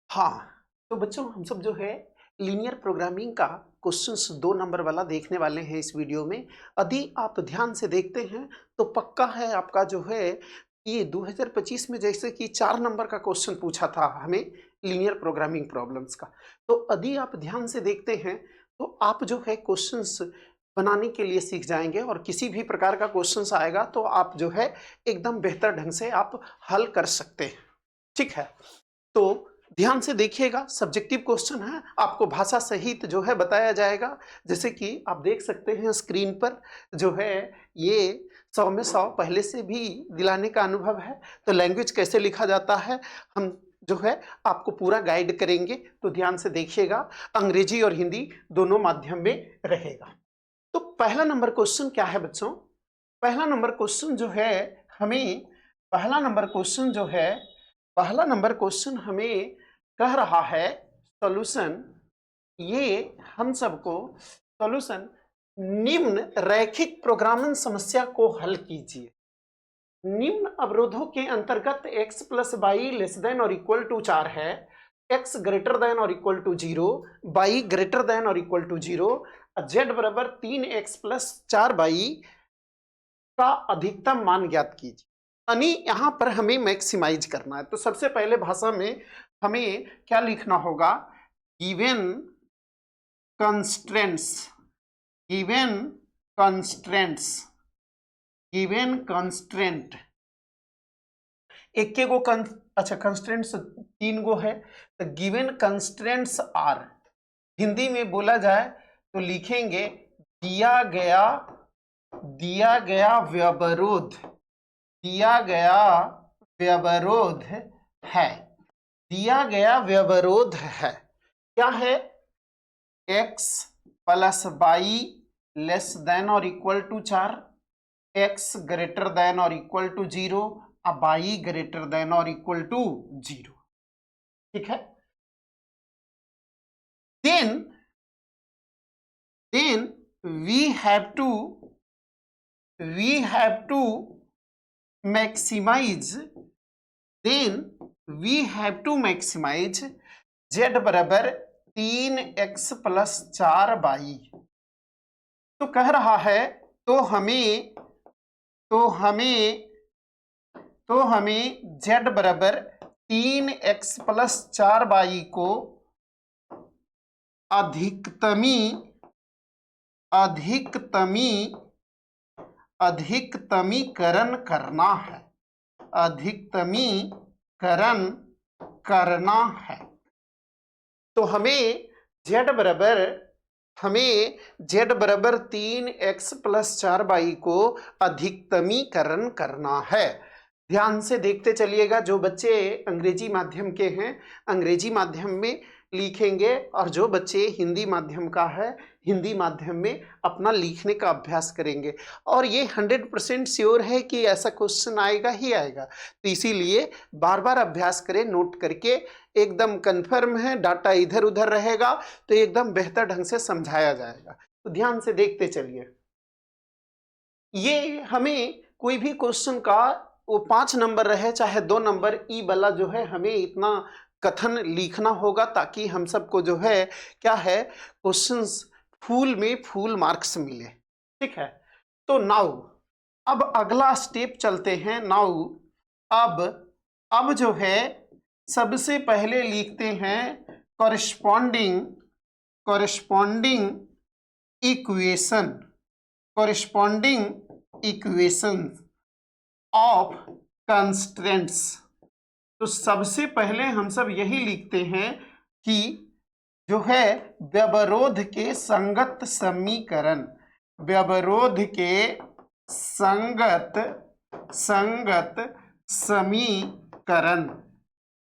हाँ, तो बच्चों हम सब जो है लीनियर प्रोग्रामिंग का क्वेश्चंस 2 नंबर वाला देखने वाले हैं इस वीडियो में। यदि आप ध्यान से देखते हैं तो पक्का है आपका जो है ये 2025 में जैसे कि 4 नंबर का क्वेश्चन पूछा था हमें लीनियर प्रोग्रामिंग प्रॉब्लम्स का। तो यदि आप ध्यान से देखते हैं तो आप जो है क्वेश्चंस बनाने के लिए सीख जाएँगे और किसी भी प्रकार का क्वेश्चंस आएगा तो आप जो है एकदम बेहतर ढंग से आप हल कर सकते हैं। ठीक है? तो ध्यान से देखिएगा, सब्जेक्टिव क्वेश्चन है, आपको भाषा सहित जो है बताया जाएगा। जैसे कि आप देख सकते हैं स्क्रीन पर जो है ये 100 में 100 पहले से भी दिलाने का अनुभव है। तो लैंग्वेज कैसे लिखा जाता है हम जो है आपको पूरा गाइड करेंगे, तो ध्यान से देखिएगा। अंग्रेजी और हिंदी दोनों माध्यम में रहेगा। तो पहला नंबर क्वेश्चन क्या है बच्चों? पहला नंबर क्वेश्चन जो है हमें पहला नंबर क्वेश्चन जो है पहला नंबर क्वेश्चन हमें कह रहा है सॉल्यूशन। ये हम सबको सॉल्यूशन निम्न रैखिक प्रोग्रामिंग समस्या को हल कीजिए। निम्न अवरोधों के अंतर्गत x plus y less than और इक्वल टू 4 है, x ग्रेटर देन और equal to 0, y greater than और इक्वल टू 0, z बराबर 3x प्लस 4 वाई का अधिकतम मान ज्ञात कीजिए। यानी यहां पर हमें मैक्सिमाइज करना है। तो सबसे पहले भाषा में हमें क्या लिखना होगा? Given constraints, given constraints, given constraint एक के गो अच्छा कंस्ट्रेंट्स 3 गो है। तो गिवन कंस्ट्रेंट्स आर, हिंदी में बोला जाए तो लिखेंगे दिया गया व्यवरोध, दिया गया व्यवरोध है, दिया गया व्यवरोध है। क्या है? x plus y less than और equal to 4, x greater than और equal to 0, y greater than और इक्वल टू 0। ठीक है? then we have to maximize, then we have to maximize z बराबर 3x प्लस 4 वाई। तो कह रहा है तो हमें z बराबर 3x प्लस 4 वाई को अधिकतमीकरण करना है, अधिकतमीकरण करना है। तो हमें z बराबर 3x प्लस 4 वाई को अधिकतमीकरण करना है। ध्यान से देखते चलिएगा। जो बच्चे अंग्रेजी माध्यम के हैं अंग्रेजी माध्यम में लिखेंगे और जो बच्चे हिंदी माध्यम का है हिंदी माध्यम में अपना लिखने का अभ्यास करेंगे। और ये 100% श्योर है कि ऐसा क्वेश्चन आएगा ही आएगा। तो इसीलिए बार बार अभ्यास करें, नोट करके, एकदम कंफर्म है, डाटा इधर उधर रहेगा तो एकदम बेहतर ढंग से समझाया जाएगा। तो ध्यान से देखते चलिए। ये हमें कोई भी क्वेश्चन का वो 5 नंबर रहे चाहे 2 नंबर, ई वाला जो है हमें इतना कथन लिखना होगा ताकि हम सबको जो है क्या है क्वेश्चंस फुल में फुल मार्क्स मिले। ठीक है? तो नाउ अब अगला स्टेप चलते हैं। नाउ अब जो है सबसे पहले लिखते हैं कॉरेस्पॉन्डिंग इक्वेशन ऑफ कंस्ट्रेंट्स। तो सबसे पहले हम सब यही लिखते हैं कि जो है व्यवरोध के संगत समीकरण, व्यवरोध के संगत समीकरण,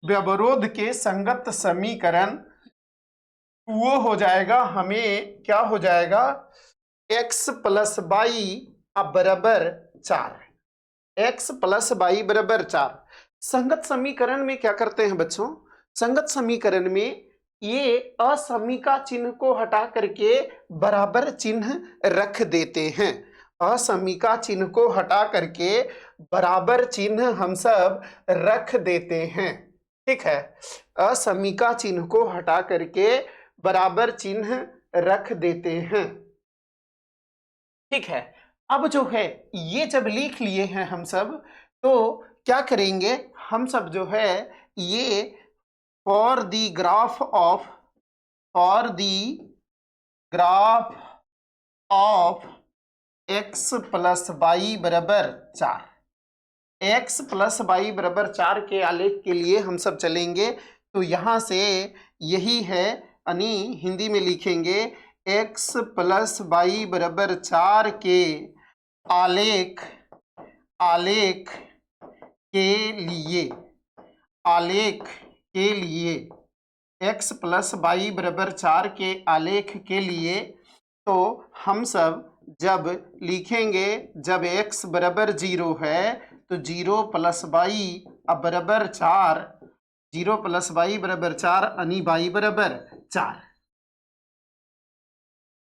व्यवरोध के संगत समीकरण वो हो जाएगा, हमें क्या हो जाएगा? x प्लस वाई बराबर 4, x प्लस वाई बराबर 4। संगत समीकरण में क्या करते हैं बच्चों? संगत समीकरण में ये असमीका चिन्ह को हटा करके बराबर चिन्ह रख देते हैं। असमीका चिन्ह को हटा करके बराबर चिन्ह हम सब रख देते हैं। ठीक है, असमीका चिन्ह को हटा करके बराबर चिन्ह रख देते हैं। ठीक है, अब जो है ये जब लिख लिए हैं हम सब, तो क्या करेंगे हम सब जो है ये for the graph of x plus y बराबर 4, x प्लस वाई बराबर 4 के आलेख के लिए हम सब चलेंगे। तो यहां से यही है, यानी हिंदी में लिखेंगे x प्लस वाई बराबर 4 के आलेख के लिए x प्लस वाई बराबर 4 के आलेख के लिए, तो हम सब जब लिखेंगे, जब x बराबर 0 है तो 0 प्लस वाई अब बराबर 4, 0 प्लस वाई बराबर 4 यानी वाई बराबर 4।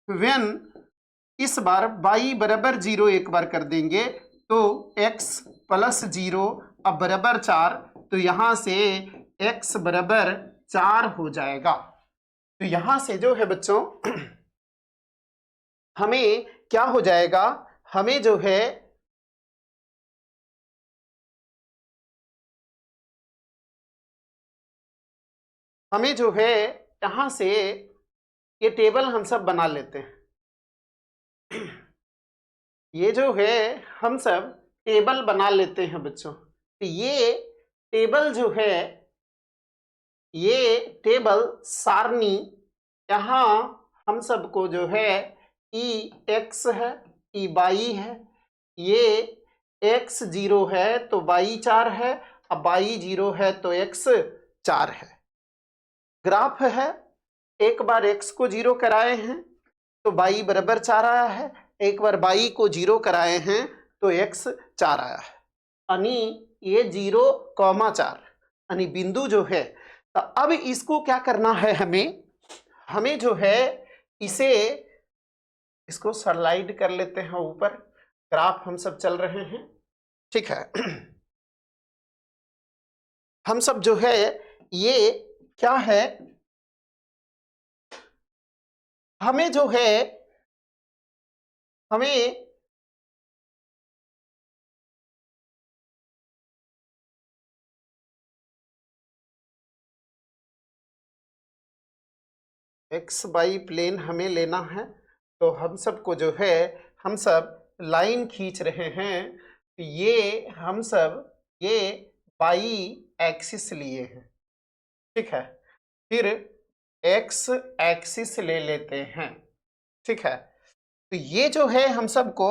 वेन इस बार वाई बराबर 0 एक बार कर देंगे तो x प्लस 0 अब बराबर 4, तो यहां से x बराबर 4 हो जाएगा। तो यहां से जो है बच्चों हमें क्या हो जाएगा, हमें जो है यहां से ये टेबल हम सब बना लेते हैं। ये जो है हम सब टेबल बना लेते हैं बच्चों। तो ये टेबल जो है, ये टेबल सारणी, यहाँ हम सबको जो है ई एक्स है, ई वाई है, ये एक्स 0 है तो वाई 4 है, अब वाई 0 है तो एक्स 4 है। ग्राफ है, एक बार x को 0 कराए हैं तो y बराबर 4 आया है, एक बार y को 0 कराए हैं तो x 4 आया है, यानी ये 0,4 यानी बिंदु जो है। तो अब इसको क्या करना है, हमें जो है इसको स्लाइड कर लेते हैं ऊपर, ग्राफ हम सब चल रहे हैं। ठीक है, हम सब जो है ये क्या है, हमें जो है एक्स वाई प्लेन हमें लेना है। तो हम सबको जो है हम सब लाइन खींच रहे हैं, ये हम सब ये वाई एक्सिस लिए हैं। ठीक है, फिर एक्स एक्सिस ले लेते हैं। ठीक है, तो ये जो है हम सबको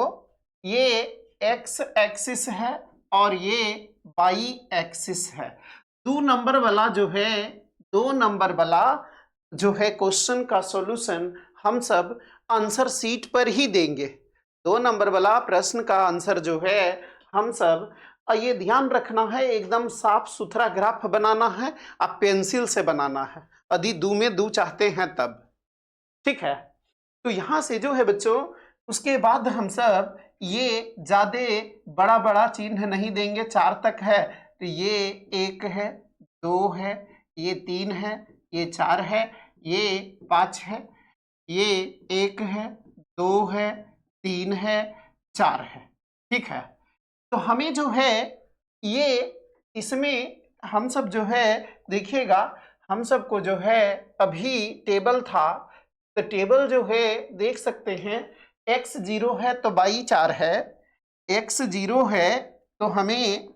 ये एक्स एक्सिस है और ये वाई एक्सिस है। 2 नंबर वाला जो है क्वेश्चन का सॉल्यूशन हम सब आंसर शीट पर ही देंगे। 2 नंबर वाला प्रश्न का आंसर जो है हम सब, ये ध्यान रखना है एकदम साफ सुथरा ग्राफ बनाना है, आप पेंसिल से बनाना है, यदि 2 में 2 चाहते हैं तब। ठीक है, तो यहां से जो है बच्चों उसके बाद हम सब ये ज्यादा बड़ा बड़ा चिन्ह नहीं देंगे, 4 तक है तो ये 1 है, 2 है, ये 3 है, ये 4 है, ये 5 है, ये 1 है, 2 है, 3 है, 4 है। ठीक है, तो हमें जो है ये इसमें हम सब जो है देखिएगा, हम सबको जो है अभी टेबल था, तो टेबल जो है देख सकते हैं, x 0 है तो y 4 है, x 0 है तो हमें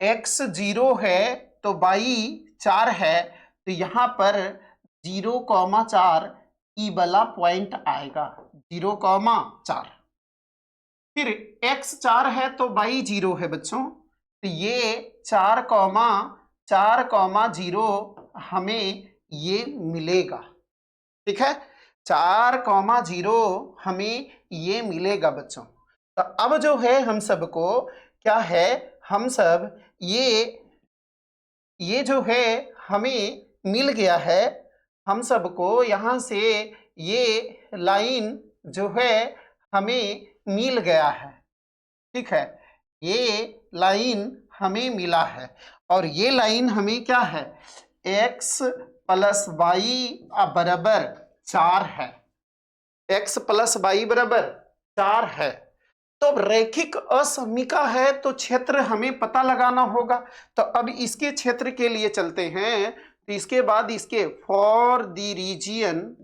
x 0 है तो y 4 है, तो यहाँ पर 0,4 ई वाला पॉइंट आएगा, 0,4। फिर x 4 है तो y 0 है बच्चों, तो ये 4,0 हमें ये मिलेगा। ठीक है, 4,0 हमें ये मिलेगा बच्चों। तो अब जो है हम सबको क्या है, हम सब ये जो है हमें मिल गया है, हम सबको यहाँ से ये लाइन जो है हमें मिल गया है। ठीक है, ये लाइन हमें मिला है और ये लाइन हमें क्या है, x प्लस वाई बराबर 4 है, x प्लस वाई बराबर 4 है। तो अब रैखिक असमिका है तो क्षेत्र हमें पता लगाना होगा। तो अब इसके क्षेत्र के लिए चलते हैं, तो इसके बाद इसके for the region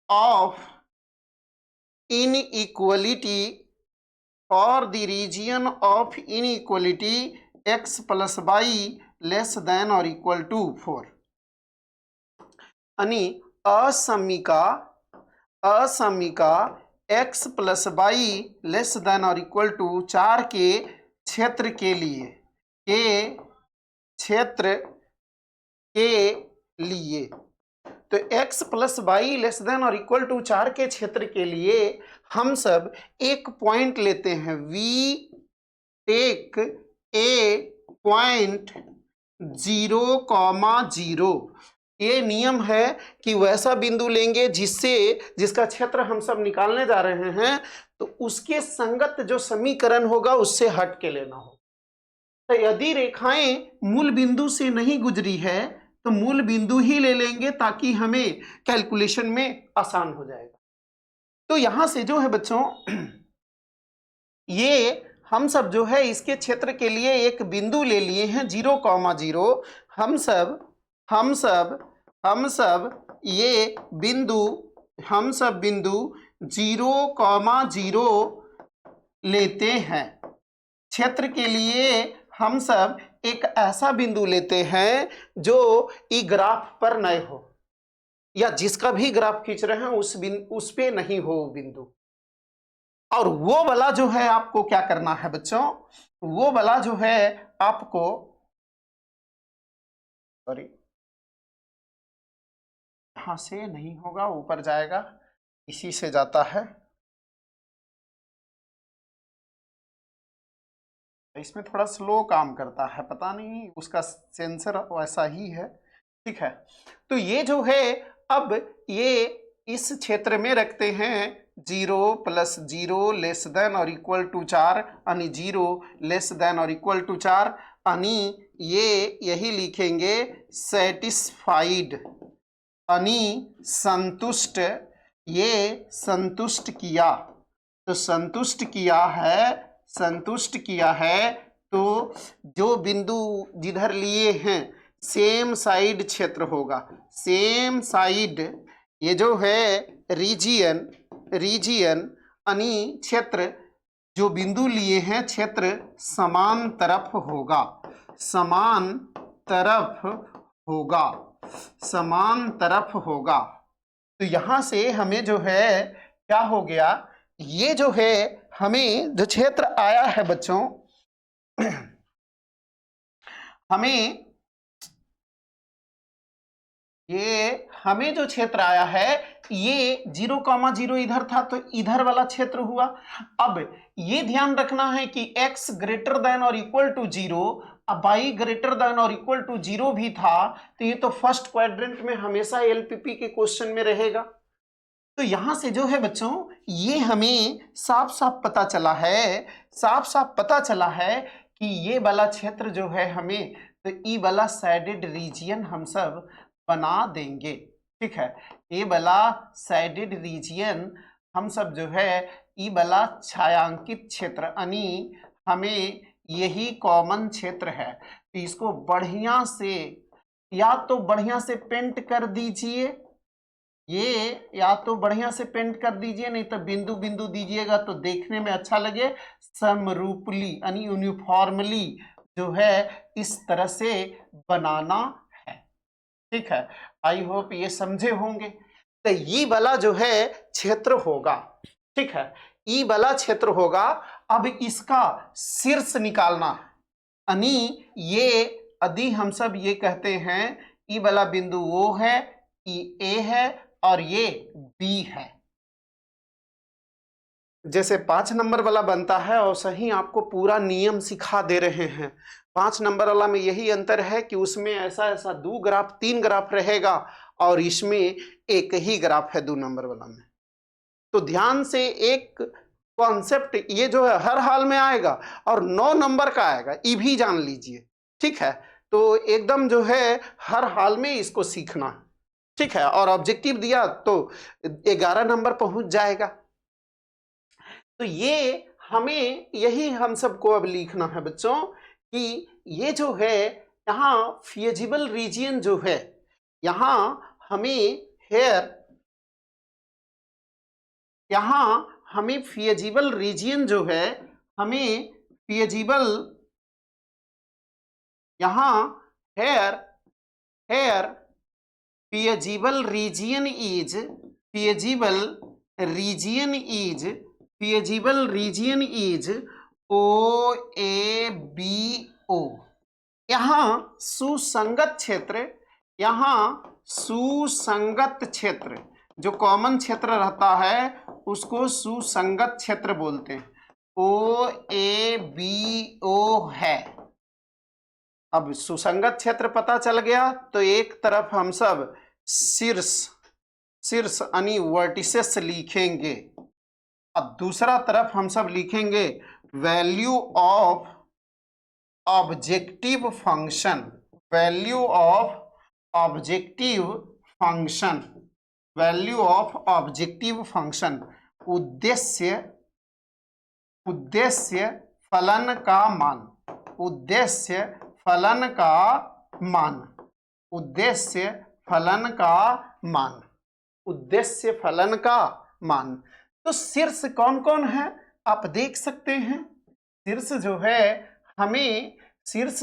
of inequality, for the region of inequality x plus y less than और इक्वल टू 4, यानी असमिका x plus y less than और इक्वल टू 4 के क्षेत्र के लिए, तो x plus y less than और इक्वल टू 4 के क्षेत्र के लिए हम सब एक पॉइंट लेते हैं, वी टेक ए पॉइंट 0,0। ये नियम है कि वैसा बिंदु लेंगे जिसका क्षेत्र हम सब निकालने जा रहे हैं तो उसके संगत जो समीकरण होगा उससे हट के लेना होगा। तो यदि रेखाएं मूल बिंदु से नहीं गुजरी है तो मूल बिंदु ही ले लेंगे ताकि हमें कैलकुलेशन में आसान हो जाएगा। तो यहां से जो है बच्चों, ये हम सब जो है इसके क्षेत्र के लिए एक बिंदु ले लिए हैं 0,0। हम सब ये बिंदु 0,0 लेते हैं। क्षेत्र के लिए हम सब एक ऐसा बिंदु लेते हैं जो ई ग्राफ पर न हो, या जिसका भी ग्राफ खींच रहे हैं उस पे नहीं हो बिंदु। और वो वाला जो है आपको क्या करना है बच्चों, वो वाला जो है आपको, सॉरी यहां से नहीं होगा, ऊपर जाएगा, इसी से जाता है, इसमें थोड़ा स्लो काम करता है, पता नहीं उसका सेंसर वैसा ही है। ठीक है, तो ये जो है अब ये इस क्षेत्र में रखते हैं 0 प्लस 0 लेस देन और इक्वल टू 4, यानी 0 लेस देन और इक्वल टू 4, यानी ये यही लिखेंगे सेटिस्फाइड, यानी संतुष्ट। ये संतुष्ट किया, तो संतुष्ट किया है तो जो बिंदु जिधर लिए हैं सेम साइड क्षेत्र होगा, सेम साइड। ये जो है रीजियन यानी क्षेत्र, जो बिंदु लिए हैं क्षेत्र समान तरफ होगा। तो यहां से हमें जो है क्या हो गया, ये जो है हमें जो क्षेत्र आया है बच्चों, हमें जो क्षेत्र आया है ये 0,0 इधर था तो इधर वाला क्षेत्र हुआ। अब ये ध्यान रखना है कि x ग्रेटर देन और इक्वल टू 0, अब y ग्रेटर देन और इक्वल टू 0 भी था, तो ये तो फर्स्ट क्वाड्रेंट में हमेशा एलपीपी के क्वेश्चन में रहेगा। तो यहां से जो है बच्चों ये हमें साफ साफ पता चला है कि ये वाला क्षेत्र जो है हमें, तो ई वाला साइडेड रीजियन हम सब बना देंगे। ठीक है, ये वाला साइडेड रीजियन हम सब जो है ई वाला छायांकित क्षेत्र, यानी हमें यही कॉमन क्षेत्र है, तो इसको बढ़िया से या तो बढ़िया से पेंट कर दीजिए, ये या तो बढ़िया से पेंट कर दीजिए, नहीं तो बिंदु बिंदु दीजिएगा तो देखने में अच्छा लगे। समरूपली यानी यूनिफॉर्मली जो है इस तरह से बनाना है। ठीक है, आई होप ये समझे होंगे। तो ई वाला जो है क्षेत्र होगा, ठीक है, ई वाला क्षेत्र होगा। अब इसका शीर्ष निकालना है, यानी ये यदि हम सब ये कहते हैं ई वाला बिंदु वो है, ई ए है और ये बी है, जैसे 5 नंबर वाला बनता है और सही आपको पूरा नियम सिखा दे रहे हैं। 5 नंबर वाला में यही अंतर है कि उसमें ऐसा 2 ग्राफ 3 ग्राफ रहेगा और इसमें एक ही ग्राफ है 2 नंबर वाला में। तो ध्यान से एक कॉन्सेप्ट ये जो है हर हाल में आएगा और 9 नंबर का आएगा, ये भी जान लीजिए। ठीक है, तो एकदम जो है हर हाल में इसको सीखना है। ठीक है, और ऑब्जेक्टिव दिया तो 11 नंबर पहुंच जाएगा। तो ये हमें यही हम सबको अब लिखना है बच्चों कि ये जो है यहाँ फिजिबल रीजियन जो है, यहाँ हमें हमें फिजिबल रीजियन जो है, हमें फिजिबल यहाँ here feasible region is OABO। यहाँ सुसंगत क्षेत्र, जो कॉमन क्षेत्र रहता है उसको सुसंगत क्षेत्र बोलते हैं, OABO है। अब सुसंगत क्षेत्र पता चल गया तो एक तरफ हम सब शीर्ष यानी वर्टिसेस लिखेंगे, अब दूसरा तरफ हम सब लिखेंगे वैल्यू ऑफ ऑब्जेक्टिव फंक्शन, उद्देश्य फलन का मान, तो शीर्ष कौन कौन है आप देख सकते हैं। शीर्ष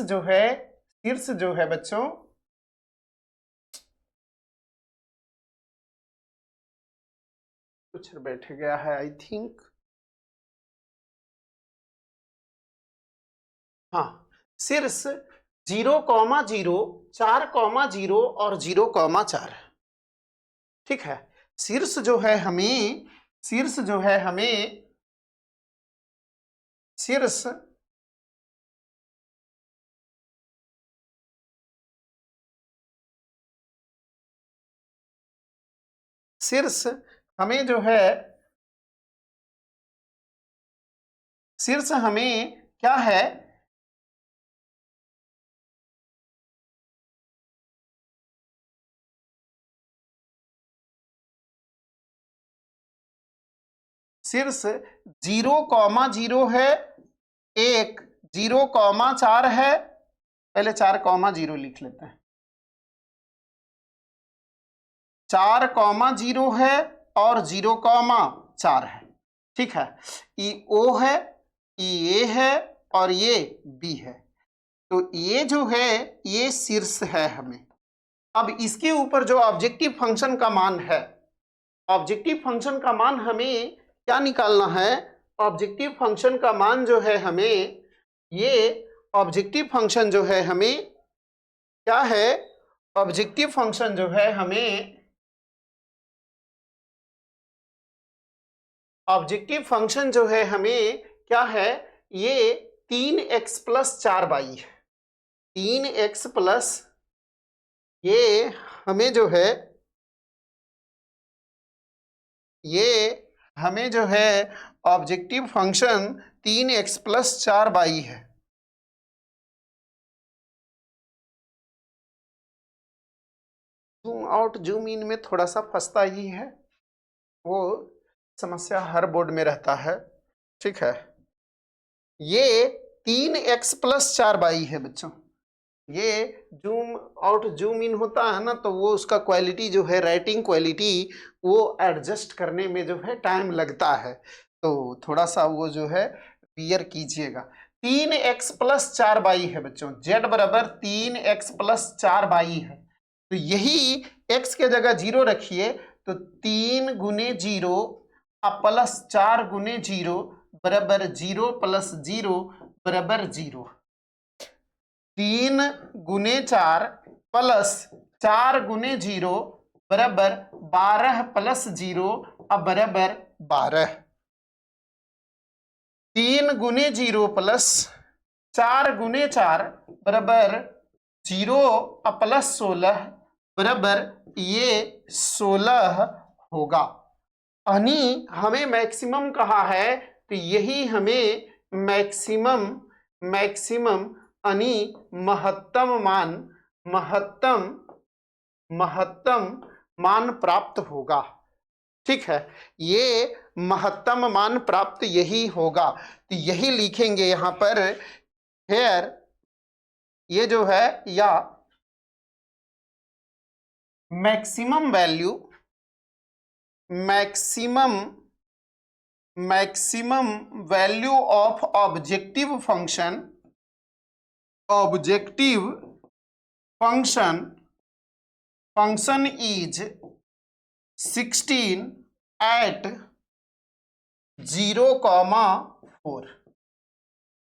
जो है बच्चों, कुछ बैठ गया है आई थिंक, हाँ, शीर्ष 0,0, 4,0 और 0,4। ठीक है, शीर्ष जो है हमें जो है शीर्ष हमें क्या है, शीर्ष 0,0 है, एक 0,4 है, पहले 4,0 लिख लेते हैं, 4,0 है और 0,4 है। ठीक है, ये O है, ये A है और ये B है, तो ये जो है ये शीर्ष है हमें। अब इसके ऊपर जो ऑब्जेक्टिव फंक्शन का मान है, ऑब्जेक्टिव फंक्शन का मान हमें क्या निकालना है, ऑब्जेक्टिव फंक्शन का मान जो है हमें, ये ऑब्जेक्टिव फंक्शन जो है हमें क्या है, ऑब्जेक्टिव फंक्शन जो है हमें क्या है, ये 3x + 4y है, 3x प्लस ये हमें जो है ऑब्जेक्टिव फंक्शन 3x + 4y है। जूम आउट जूम इन में थोड़ा सा फंसता ही है, वो समस्या हर बोर्ड में रहता है। ठीक है, ये 3x + 4y है बच्चों। ये जूम आउट जूम इन होता है ना, तो वो उसका क्वालिटी जो है, राइटिंग क्वालिटी, वो एडजस्ट करने में जो है टाइम लगता है, तो थोड़ा सा वो जो है बियर कीजिएगा। 3x + 4y है बच्चों, z बराबर 3x + 4y है, तो यही x के जगह 0 रखिए, तो 3 × 0 + 4 × 0 बराबर 0 + 0 बराबर 0। 3 × 4 + 4 × 0 बराबर 12 + 0 बराबर 12। 3 × 0 + 4 × 4 बराबर 0 + 16 बराबर ये 16 होगा। यानी हमें मैक्सिमम कहा है तो यही हमें मैक्सिमम यानी महत्तम मान प्राप्त होगा। ठीक है, ये महत्तम मान प्राप्त यही होगा। तो यही लिखेंगे यहां पर, हेयर ये जो है, या maximum value of objective function is 16 at 0,4।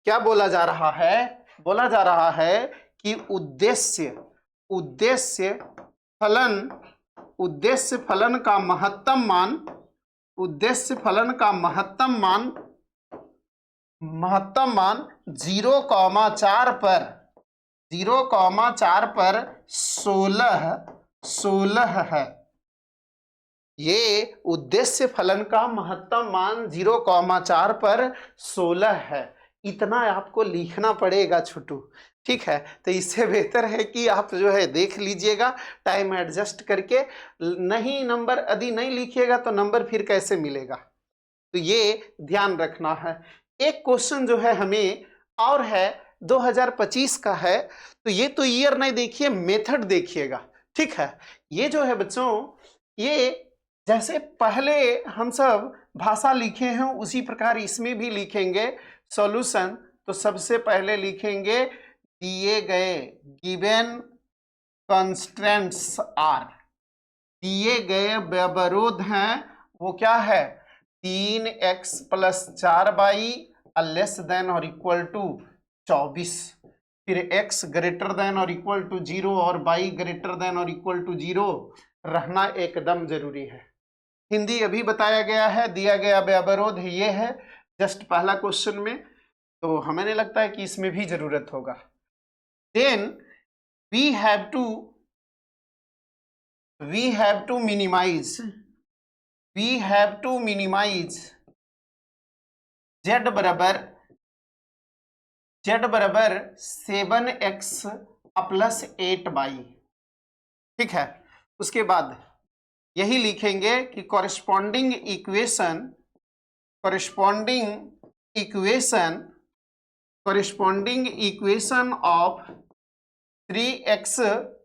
क्या बोला जा रहा है? बोला जा रहा है कि उद्देश्य फलन का महत्तम मान 0,4 पर 16 है। ये उद्देश्य फलन का महत्तम मान 0,4 पर 16 है। इतना आपको लिखना पड़ेगा छोटू। ठीक है, तो इससे बेहतर है कि आप जो है देख लीजिएगा टाइम एडजस्ट करके। नहीं, नंबर यदि नहीं लिखिएगा तो नंबर फिर कैसे मिलेगा, तो ये ध्यान रखना है। एक क्वेश्चन जो है हमें और है, 2025 का है, तो ये तो ईयर नहीं देखिए, मेथड देखिएगा। ठीक है, ये जो है बच्चों, ये जैसे पहले हम सब भाषा लिखे हैं उसी प्रकार इसमें भी लिखेंगे सॉल्यूशन। तो सबसे पहले लिखेंगे दिए गए, गिवन कंस्ट्रेंट्स आर, दिए गए व्यवरोध हैं वो क्या है, 3x + 4y लेस देन और इक्वल टू 24। फिर x ग्रेटर देन और इक्वल टू 0 और y ग्रेटर देन और इक्वल टू 0 रहना एकदम जरूरी है। हिंदी अभी बताया गया है, दिया गया व्यवरोध ये है जस्ट पहला क्वेश्चन में, तो हमें नहीं लगता है कि इसमें भी जरूरत होगा। Then we have to minimize z बराबर 7x + 8y। ठीक है, उसके बाद यही लिखेंगे कि कॉरेस्पॉन्डिंग इक्वेशन ऑफ 3x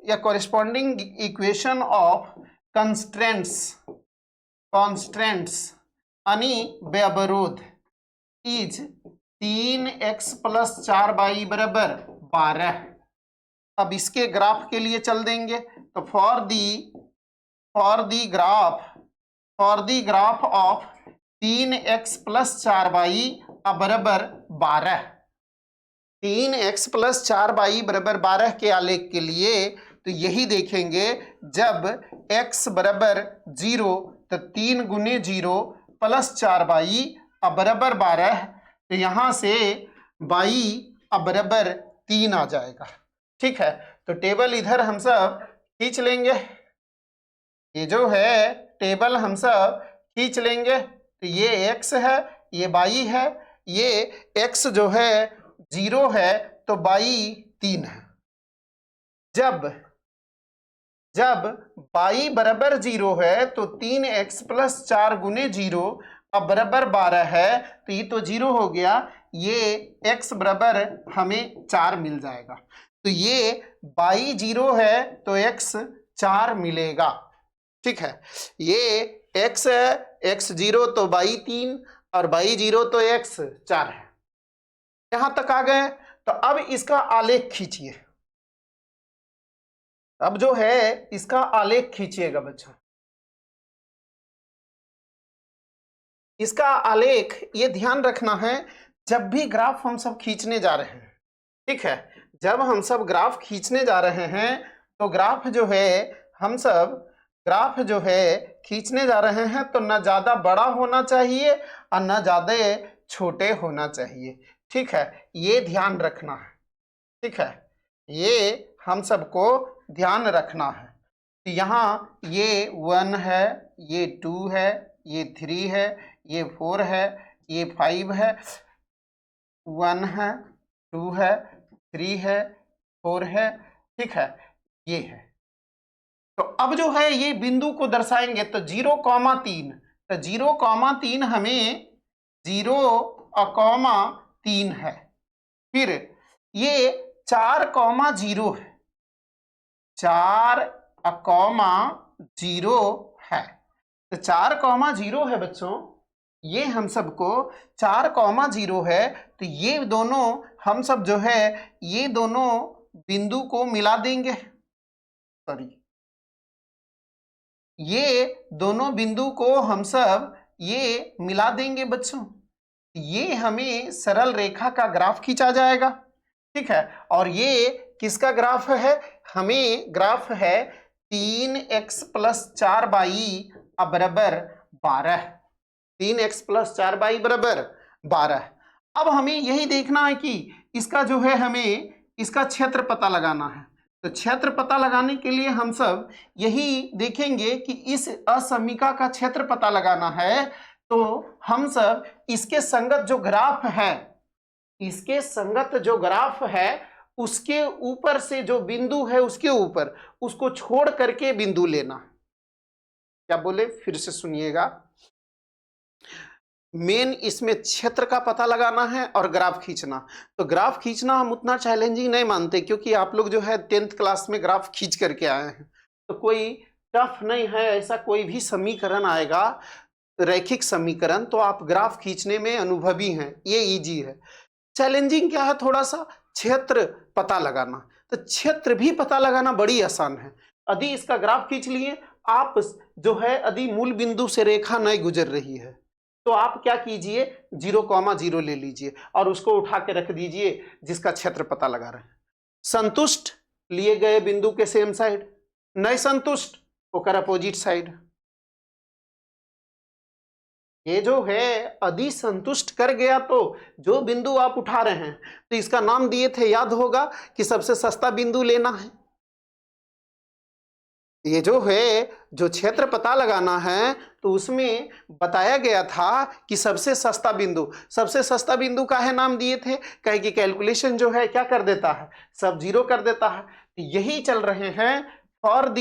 या कॉरेस्पॉन्डिंग इक्वेशन ऑफ कॉन्स्टेंट्स यानी व्यवरोध इज 3x + 4y = 12। अब इसके ग्राफ के लिए चल देंगे, तो for the graph of 3x + 4y = 12, 3x + 4y = 12 के आलेख के लिए तो यही देखेंगे, जब x = 0 तो 3 × 0 + 4y = 12, तो यहां से y = 3 आ जाएगा। ठीक है, तो टेबल इधर हम सब खींच लेंगे, ये जो है टेबल हम सब खींच लेंगे। तो ये x है, ये y है, ये x जो है 0 है तो y 3 है। जब y = 0 है तो 3x + 4 × 0 = 12 है, तो ये तो 0 हो गया, ये x बराबर हमें 4 मिल जाएगा। तो ये y 0 है तो x 4 मिलेगा। ठीक है, ये x है, x 0 तो y 3 और y 0 तो x 4 है। यहां तक आ गए, तो अब इसका आलेख खींचिए। अब जो है इसका आलेख खींचिएगा बच्चों। इसका आलेख ये ध्यान रखना है, जब भी ग्राफ हम सब खींचने जा रहे हैं, ठीक है, जब हम सब ग्राफ खींचने जा रहे हैं तो ग्राफ जो है खींचने जा रहे हैं तो न ज्यादा बड़ा होना चाहिए और न ज्यादा छोटे होना चाहिए। ठीक है, ये ध्यान रखना है। ठीक है, ये हम सबको ध्यान रखना है। तो यहाँ ये 1 है, ये 2 है, ये 3 है, ये 4 है, ये 5 है, 1 है, 2 है, 3 है, 4 है, ठीक है, ये है। तो अब जो है ये बिंदु को दर्शाएंगे तो 0,3, तो 0,3 हमें 0,3 है। फिर ये 4,0 है, 4,0 है, तो 4,0 है बच्चों, ये हम सबको 4,0 है, तो ये दोनों हम सब जो है ये दोनों बिंदु को मिला देंगे, सॉरी ये दोनों बिंदु को हम सब ये मिला देंगे बच्चों, ये हमें सरल रेखा का ग्राफ खींचा जाएगा, ठीक है। और ये किसका ग्राफ है, हमें ग्राफ है 3x + 4y बराबर 12, 3x + 4y बराबर 12। अब हमें यही देखना है कि इसका जो है हमें इसका क्षेत्र पता लगाना है, तो क्षेत्र पता लगाने के लिए हम सब यही देखेंगे कि इस असमीका का क्षेत्र पता लगाना है, तो हम सब इसके संगत जो ग्राफ है, इसके संगत जो ग्राफ है उसके ऊपर से जो बिंदु है उसके ऊपर उसको छोड़ करके बिंदु लेना। क्या बोले, फिर से सुनिएगा। मेन इसमें क्षेत्र का पता लगाना है और ग्राफ खींचना। तो ग्राफ खींचना हम उतना चैलेंजिंग नहीं मानते, क्योंकि आप लोग जो है 10th क्लास में ग्राफ खींच करके आए हैं, तो कोई टफ नहीं है। ऐसा कोई भी समीकरण आएगा, रैखिक समीकरण, तो आप ग्राफ खींचने में अनुभवी हैं, ये इजी है। चैलेंजिंग क्या है, थोड़ा सा क्षेत्र पता लगाना। तो क्षेत्र भी पता लगाना बड़ी आसान है। यदि इसका ग्राफ खींच लिए आप, जो है यदि मूल बिंदु से रेखा नहीं गुजर रही है, तो आप क्या कीजिए, 0,0 ले लीजिए और उसको उठा के रख दीजिए जिसका क्षेत्र पता लगा रहे हैं। संतुष्ट लिए गए बिंदु के सेम साइड, नहीं संतुष्ट ओकर अपोजिट साइड। ये जो है यदि संतुष्ट कर गया तो जो बिंदु आप उठा रहे हैं, तो इसका नाम दिए थे, याद होगा कि सबसे सस्ता बिंदु लेना है। ये जो है जो क्षेत्र पता लगाना है, तो उसमें बताया गया था कि सबसे सस्ता बिंदु का है नाम दिए थे, कहे कि कैलकुलेशन जो है क्या कर देता है, सब 0 कर देता है। यही चल रहे हैं for the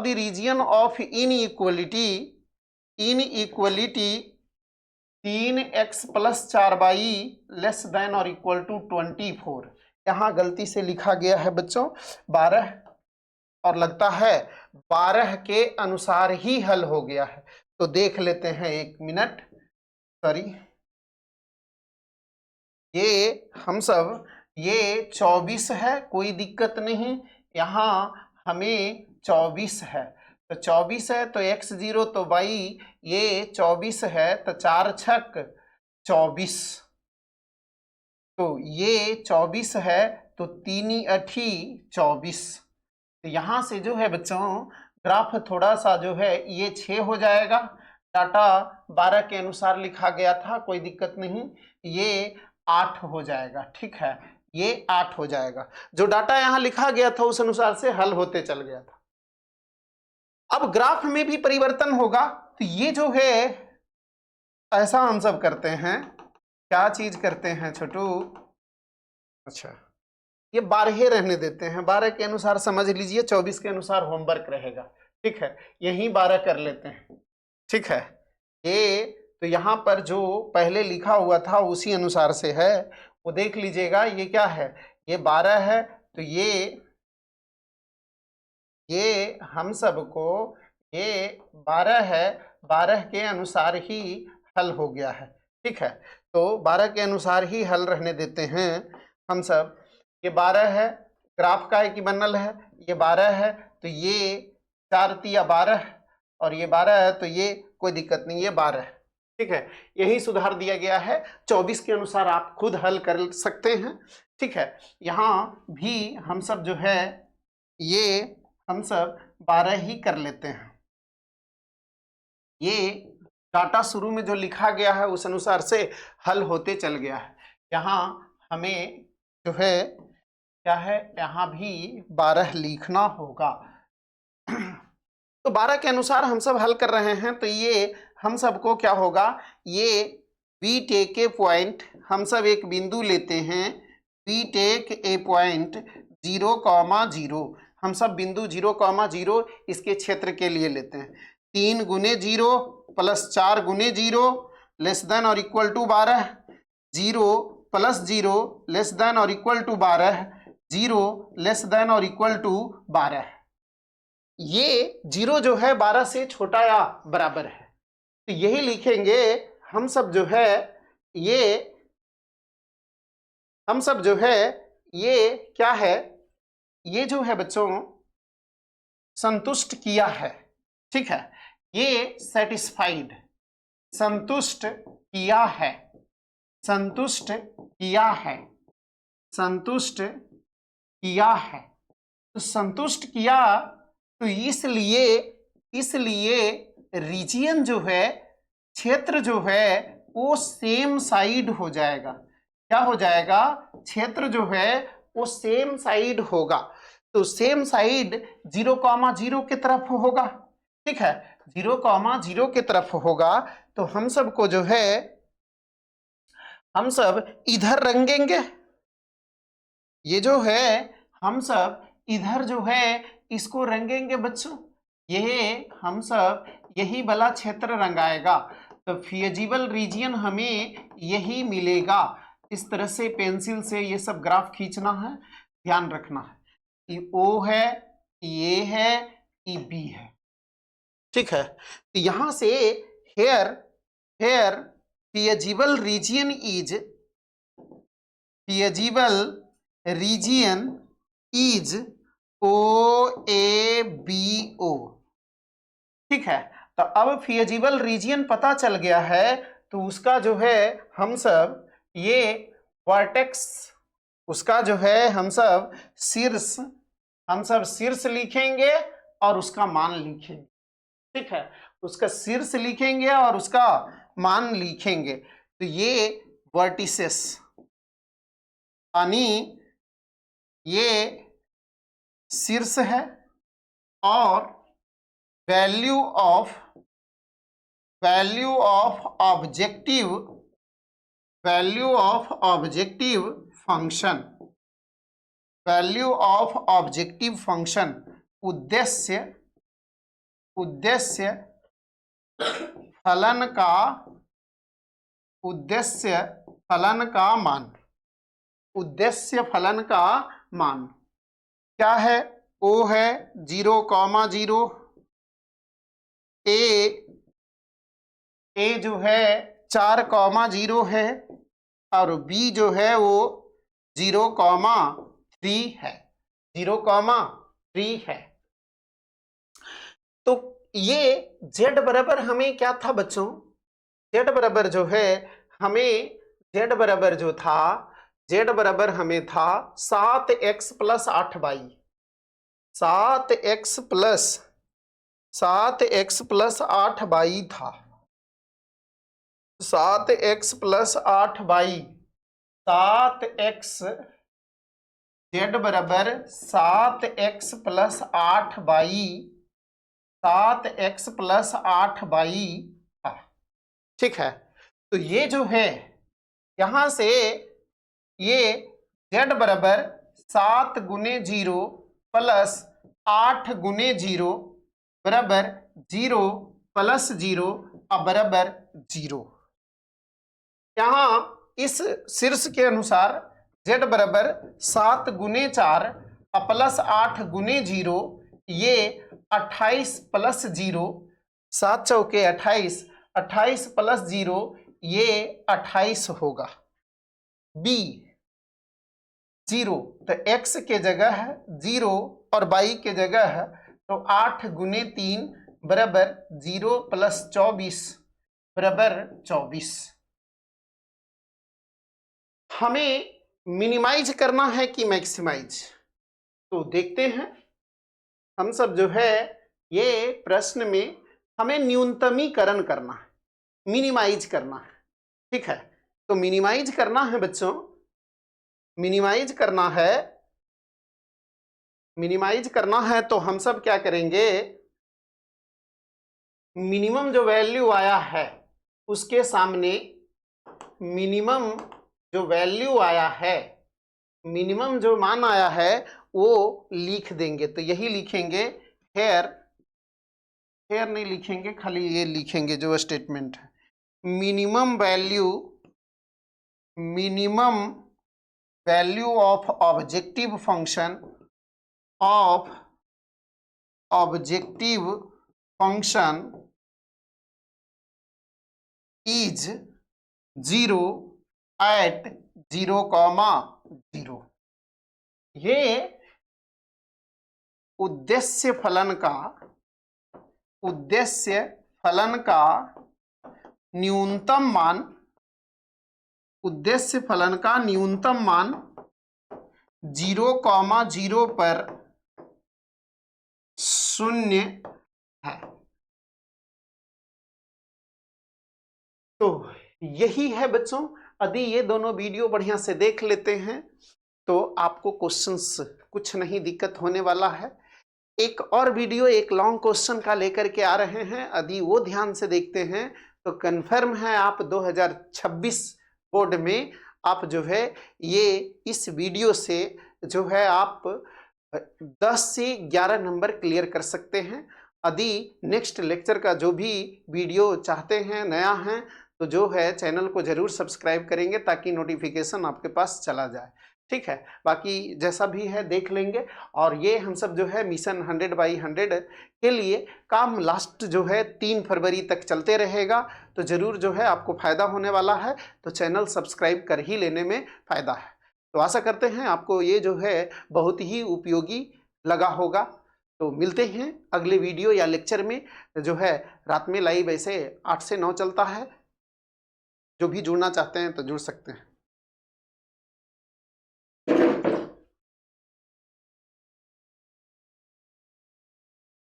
region of inequality 3x + 4y < 24। यहाँ गलती से लिखा गया है बच्चों 12, और लगता है 12 के अनुसार ही हल हो गया है। तो देख लेते हैं, 1 मिनट, सॉरी, ये हम सब ये 24 है, कोई दिक्कत नहीं, यहाँ हमें 24 है, तो 24 है तो x0 तो y ये 24 है, तो 4 छक 24, तो ये 24 है, तो 3 अठी 24। तो यहाँ से जो है बच्चों ग्राफ थोड़ा सा जो है ये 6 हो जाएगा। डाटा 12 के अनुसार लिखा गया था, कोई दिक्कत नहीं, ये 8 हो जाएगा, ठीक है, ये 8 हो जाएगा। जो डाटा यहाँ लिखा गया था उस अनुसार से हल होते चल गया था। अब ग्राफ में भी परिवर्तन होगा, तो ये जो है ऐसा हम सब करते हैं, क्या चीज करते हैं छोटू, अच्छा ये 12 रहने देते हैं, 12 के अनुसार समझ लीजिए, 24 के अनुसार होमवर्क रहेगा, ठीक है, यही 12 कर लेते हैं, ठीक है। ये तो यहाँ पर जो पहले लिखा हुआ था उसी अनुसार से है, वो देख लीजिएगा। ये क्या है, ये 12 है, तो ये हम सबको ये 12 है, 12 के अनुसार ही हल हो गया है, ठीक है। तो 12 के अनुसार ही हल रहने देते हैं हम सब। ये 12 है, ग्राफ का एक ही बनल है, ये 12 है, तो ये 4 तिया 12, और ये 12 है, तो ये कोई दिक्कत नहीं, ये 12 है, ठीक है। यही सुधार दिया गया है, 24 के अनुसार आप खुद हल कर सकते हैं, ठीक है। यहाँ भी हम सब जो है ये हम सब 12 ही कर लेते हैं। ये डाटा शुरू में जो लिखा गया है उस अनुसार से हल होते चल गया है। यहाँ हमें जो है क्या है, यहाँ भी 12 लिखना होगा। तो 12 के अनुसार हम सब हल कर रहे हैं, तो ये हम सबको क्या होगा, ये वी टेक ए पॉइंट, हम सब एक बिंदु लेते हैं, वी टेक ए पॉइंट 0,0, हम सब बिंदु 0,0 इसके क्षेत्र के लिए लेते हैं। 3 गुने 0 प्लस 4 गुने 0 लेस देन और equal to 12, 0 plus 0 less than और इक्वल टू 12, 0 लेस देन और इक्वल टू 12। ये 0 जो है 12 से छोटा या बराबर है, तो यही लिखेंगे हम सब जो है, ये हम सब जो है, ये क्या है, ये जो है बच्चों संतुष्ट किया है, ठीक है, ये सेटिस्फाइड, संतुष्ट किया है, संतुष्ट किया है, संतुष्ट किया है। तो संतुष्ट किया, तो इसलिए रीजियन जो है, क्षेत्र जो है वो सेम साइड हो जाएगा। क्या हो जाएगा, क्षेत्र जो है वो सेम साइड होगा। तो सेम साइड 0,0 की तरफ होगा, ठीक है, 0,0 की तरफ होगा। तो हम सबको जो है, हम सब इधर रंगेंगे, ये जो है हम सब इधर जो है इसको रंगेंगे बच्चों, ये हम सब यही वाला क्षेत्र रंगाएगा। तो फिजिबल रीजियन हमें यही मिलेगा। इस तरह से पेंसिल से ये सब ग्राफ खींचना है, ध्यान रखना है कि ओ है, ये है, कि बी है, ठीक है। तो यहां से here feasible region is, feasible region is OABO, ठीक है। तो अब फिजिबल रीजियन पता चल गया है, तो उसका जो है हम सब ये वर्टेक्स, उसका जो है हम सब शीर्ष लिखेंगे और उसका मान लिखेंगे, ठीक है, उसका शीर्ष लिखेंगे और उसका मान लिखेंगे। तो ये वर्टिसेस, यानी ये शीर्ष है और value of objective function, value of objective function, उद्देश्य फलन का मान क्या है, O है 0,0, A जो है 4,0 है और B जो है वो 0,3 है, 0,3 है। तो ये Z बराबर हमें क्या था बच्चों, Z बराबर जो है हमें, Z बराबर जो था, Z बराबर हमें था 7x plus 8y, 7x plus 8y था, 7x plus 8y, 7x, Z बराबर 7x plus 8y, 7x plus 8y था, ठीक है। तो ये जो है यहां से ये Z बराबर 7 गुने 0 प्लस 8 गुने 0 बराबर 0 प्लस 0 बराबर 0। यहाँ इस शीर्ष के अनुसार Z बराबर 7 गुने 4 प्लस 8 गुने 0, ये 28 प्लस 0, 7 चौके 28, 28 प्लस 0 ये 28 होगा। B 0, तो x के जगह है 0 और y के जगह है, तो 8 गुने 3 बराबर 0 प्लस 24 बराबर 24। हमें मिनिमाइज करना है कि मैक्सिमाइज, तो देखते हैं। हम सब जो है ये प्रश्न में हमें न्यूनतमीकरण करना है, मिनिमाइज करना है, ठीक है। तो मिनिमाइज करना है बच्चों, मिनिमाइज करना है तो हम सब क्या करेंगे, मिनिमम जो वैल्यू आया है उसके सामने मिनिमम जो वैल्यू आया है, मिनिमम जो मान आया है वो लिख देंगे। तो यही लिखेंगे हेयर, हेयर नहीं लिखेंगे, खाली ये लिखेंगे जो स्टेटमेंट है, minimum value, minimum value of objective function, of objective function is 0 at 0,0। ये उद्देश्य फलन का, उद्देश्य फलन का न्यूनतम मान, उद्देश्य फलन का न्यूनतम मान 0,0 पर 0 है। तो यही है बच्चों। यदि ये दोनों वीडियो बढ़िया से देख लेते हैं तो आपको क्वेश्चंस कुछ नहीं दिक्कत होने वाला है। एक और वीडियो एक लॉन्ग क्वेश्चन का लेकर के आ रहे हैं, यदि वो ध्यान से देखते हैं तो कंफर्म है आप 2026 बोर्ड में आप जो है ये इस वीडियो से जो है आप 10 से 11 नंबर क्लियर कर सकते हैं। यदि नेक्स्ट लेक्चर का जो भी वीडियो चाहते हैं, नया है, तो जो है चैनल को जरूर सब्सक्राइब करेंगे ताकि नोटिफिकेशन आपके पास चला जाए। ठीक है, बाकी जैसा भी है देख लेंगे। और ये हम सब जो है मिशन 100/100 के लिए काम लास्ट जो है 3 फरवरी तक चलते रहेगा। तो ज़रूर जो है आपको फ़ायदा होने वाला है, तो चैनल सब्सक्राइब कर ही लेने में फ़ायदा है। तो आशा करते हैं आपको ये जो है बहुत ही उपयोगी लगा होगा। तो मिलते हैं अगले वीडियो या लेक्चर में। जो है रात में लाइव ऐसे 8 से 9 चलता है। जो भी जुड़ना चाहते हैं तो जुड़ सकते हैं।